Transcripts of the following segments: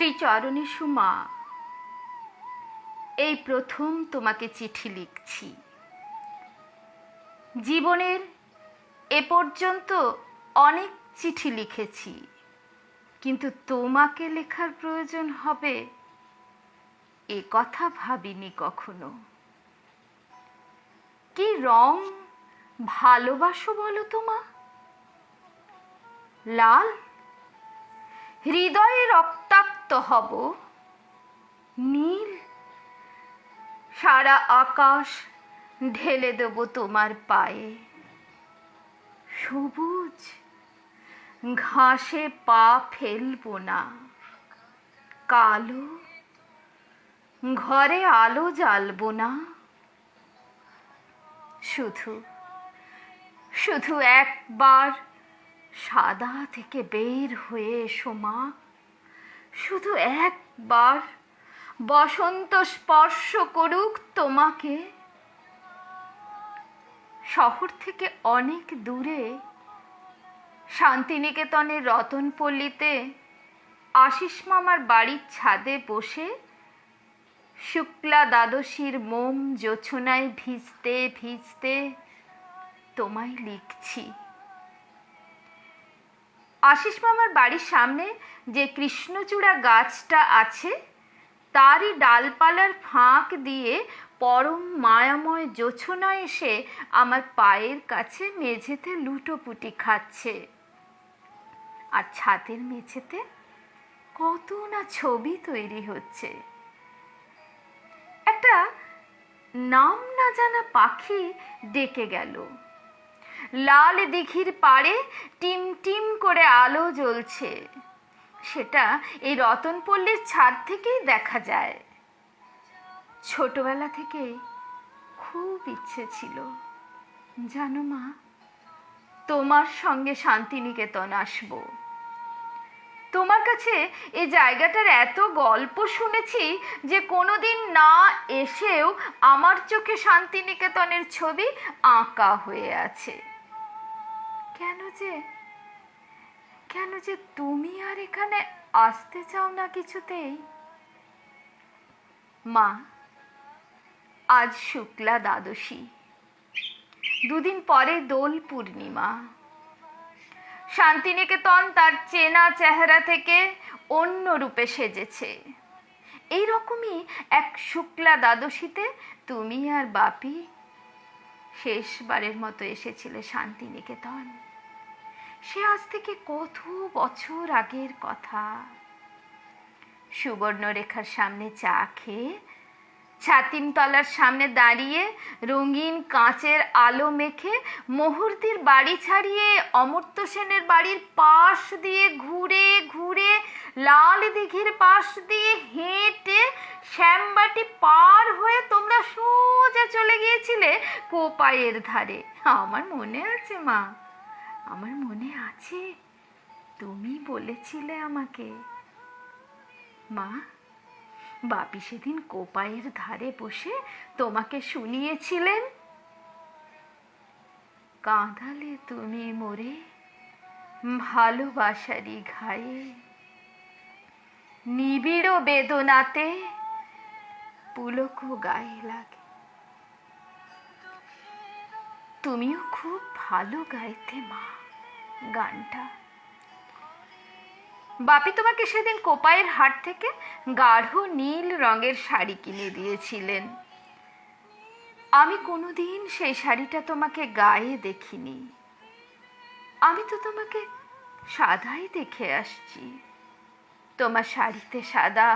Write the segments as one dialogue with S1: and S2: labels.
S1: শ্রীচরণে সুমা, এই প্রথম তোমাকে চিঠি লিখছি। জীবনের এ পর্যন্ত অনেক চিঠি লিখেছি, কিন্তু তোমাকে লেখার প্রয়োজন হবে এ কথা ভাবিনি কখনো। কি রং ভালোবাসো বলো তো মা? লাল? হৃদয়ে রক্তাক্ত হব। নীল? সারা আকাশ ঢেলে দেব তোমার পায়ে। সবুজ? ঘাসে পা ফেলবো না। কালো? ঘরে আলো জ্বালবো না। শুধু শুধু একবার সাদা থেকে বের হয়ে এসো মা। শুধু একবার বসন্ত স্পর্শ করুক তোমাকে। শহর থেকে অনেক দূরে শান্তিনিকেতনের রতনপল্লীতে আশিস মামার বাড়ির ছাদে বসে শুক্লা দ্বাদশীর মোম জোছনায় ভিজতে ভিজতে তোমায় লিখছি। আশিস মামার বাড়ির সামনে যে কৃষ্ণচূড়া গাছটা আছে, তারই ডালপালার ফাঁক দিয়ে পরম মায়াময় জোছনা এসে আমার পায়ের কাছে মেঝেতে লুটোপুটি খাচ্ছে। আর ছাদের মেঝেতে কত না ছবি তৈরি হচ্ছে। একটা নাম না জানা পাখি ডেকে গেল। লাল দিঘির পাড়ে টিম টিম করে আলো জ্বলছে। সেটা এই রতনপল্লীর ছাদ থেকেই দেখা যায়। ছোটবেলা থেকে খুব ইচ্ছে ছিল, জানো মা, তোমার সঙ্গে শান্তিনিকেতন আসব। তোমার কাছে এই জায়গাটার এত গল্প শুনেছি যে কোনোদিন না এসেও আমার চোখে শান্তিনিকেতনের ছবি আঁকা হয়ে আছে। কেন যে তুমি আর এখানে আসতে চাও না কিছুতেই। মা, আজ শুক্লা দ্বাদশী, দুদিন পরে দোল পূর্ণিমা। শান্তিনিকেতন তার চেনা চেহারা থেকে অন্য রূপে সেজেছে। এই রকমই এক শুক্লা দ্বাদশীতে তুমি আর বাপি শেষবারের মতো এসেছিলে শান্তিনিকেতন। সে আজ থেকে কত বছর আগের কথা। সুবর্ণরেখার সামনে চা খেয়ে, ছাতিমতলার সামনে দাঁড়িয়ে রঙিন কাঁচের আলো মেখে মুহুর্তির বাড়ি ছাড়িয়ে অমর্ত্য সেনের বাড়ির পাশ দিয়ে ঘুরে ঘুরে লাল দিঘির পাশ দিয়ে হেঁটে শ্যামবাটি পার হয়ে তোমরা সোজা চলে গিয়েছিলে কোপাইয়ের ধারে। আমার মনে আছে মা, আমার মনে আছে। তুমি বলেছিলে আমাকে। মা, বাপি সেদিন কোপাইয়ের ধারে বসে তোমাকে শুনিয়েছিলেন, কাঁদালে তুমি মোরে ভালোবাসারই ঘায়ে, নিবিড় বেদনাতে পুলক গায়ে লাগে। তুমিও খুব ভালো গাইতে মা গানটা। বাপি তোমাকে সেদিন কোপাইয়ের হাট থেকে গাঢ় নীল রঙের শাড়ি কিনে দিয়েছিলেন। আমি কোনোদিন সেই শাড়িটা তোমাকে গায়ে দেখিনি। আমি তো তোমাকে সাদাই দেখে আসছি। তোমার শাড়িতে সাদা,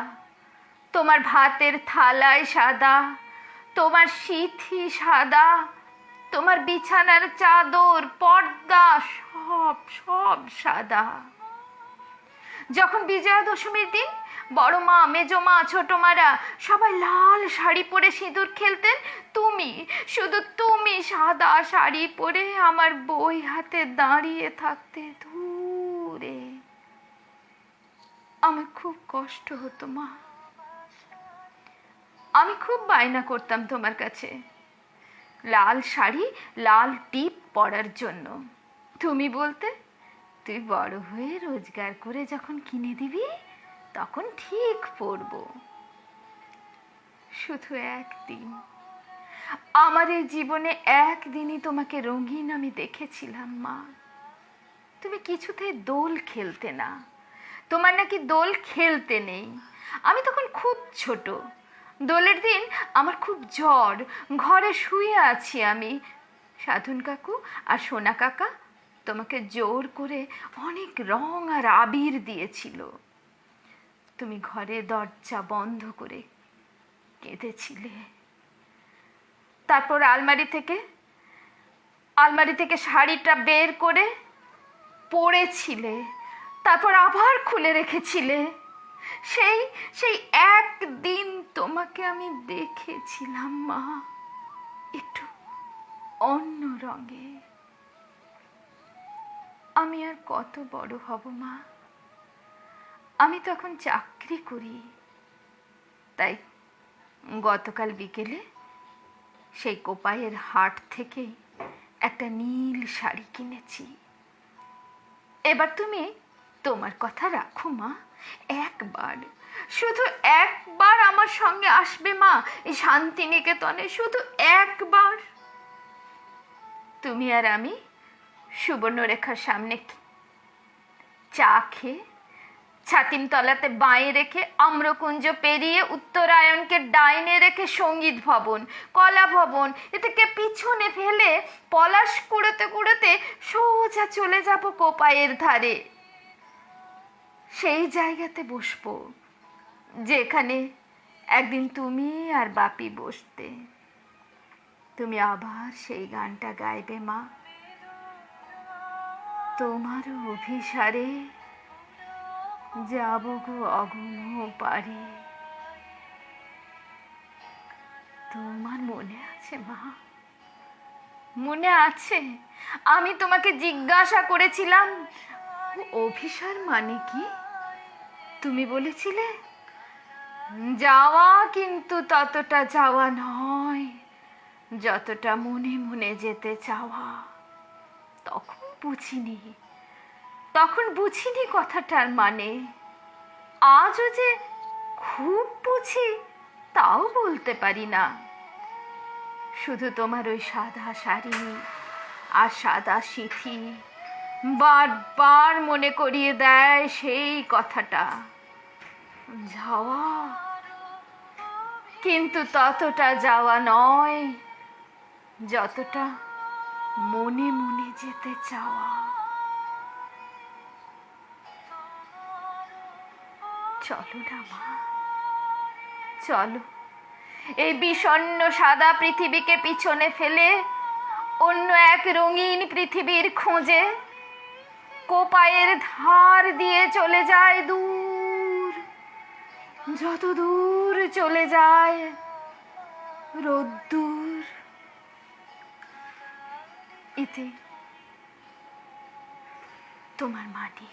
S1: তোমার ভাতের থালায় সাদা, তোমার সিথি সাদা, তোমার বিছানার চাদর পর্দা সব সব সাদা। যখন বিজয়া দশমীর দিন বড় মা, মেজো মা, ছোট মারা সবাই লাল শাড়ি পরে সিঁদুর খেলতেন, তুমি, শুধু তুমি সাদা শাড়ি পরে আমার বই হাতে দাঁড়িয়ে থাকতে দূরে। আমার খুব কষ্ট হতো মা। আমি খুব বায়না করতাম তোমার কাছে লাল শাড়ি, লাল টিপ পরার জন্য। তুমি বলতে, তুই বড় হয়ে রোজগার করে যখন কিনে দিবি তখন ঠিক পরব। শুধু একদিন, আমার এই জীবনে একদিনই তোমাকে রঙিন আমি দেখেছিলাম মা। তুমি কিছুতে দোল খেলতে না, তোমার নাকি দোল খেলতে নেই। আমি তখন খুব ছোট। দোলের দিন আমার খুব জ্বর, ঘরে শুয়ে আছি আমি। সাধন কাকু আর সোনা কাকা তোমাকে জোর করে অনেক রং আর আবির দিয়েছিল। তুমি ঘরে দরজা বন্ধ করে কেঁদেছিলে। তারপর আলমারি থেকে শাড়িটা বের করে পরেছিলে, তারপর আবার খুলে রেখেছিলে। সেই সেই একদিন তোমাকে আমি দেখেছিলাম মা, একটু অন্য রঙে। আমি আর কত বড় হব মা? আমি তখন চাকরি করি। তাই গতকাল বিকেলে সেই কোপাইয়ের হাট থেকে একটা নীল শাড়ি কিনেছি। এবার তুমি তোমার কথা রাখো মা, একবার, শুধু একবার আমার সঙ্গে আসবে মা এই শান্তিনিকেতনে, শুধু একবার। তুমি আর আমি সুবর্ণরেখার সামনে চা খেয়ে, ছাতিম তলাতে বাঁয়ে রেখে, আম্রকুঞ্জ পেরিয়ে উত্তরায়ণকে ডাইনে রেখে সঙ্গীত ভবন, কলা ভবন এ থেকে পিছনে ফেলে পলাশ কুড়োতে কুড়োতে সোজা চলে যাব কোপাইয়ের ধারে। সেই জায়গাতে বসবো যেখানে একদিন তুমি আর বাপি বসতে। তুমি আবার সেই গানটা গাইবে মা, তোমারও অভিসারে যাব গো অগম পারে। তোমার মনে আছে মা? মনে আছে আমি তোমাকে জিজ্ঞাসা করেছিলাম অভিসার মানে কি? তুমি বলেছিলে যাওয়া, কিন্তু ততটা যাওয়া নয় যতটা মনে মনে যেতে চাওয়া। তখন বুঝিনি কথাটার মানে। আজও যে খুব বুঝি তাও বলতে পারি না। শুধু তোমার ওই সাদা শাড়ি আর সাদা সিঁথি বারবার মনে করিয়ে দেয় সেই কথাটা, যাওয়া কিন্তু ততটা যাওয়া নয় যতটা মনে মনে যেতে চাওয়া। চলো না মা, চলো এই বিষণ্ণ সাদা পৃথিবীকে পিছনে ফেলে অন্য এক রঙিন পৃথিবীর খোঁজে কোপাইয়ের ধার দিয়ে চলে যায় দূর, যত দূর চলে যায় রোদ্দুর। এতে তোমার মাটি।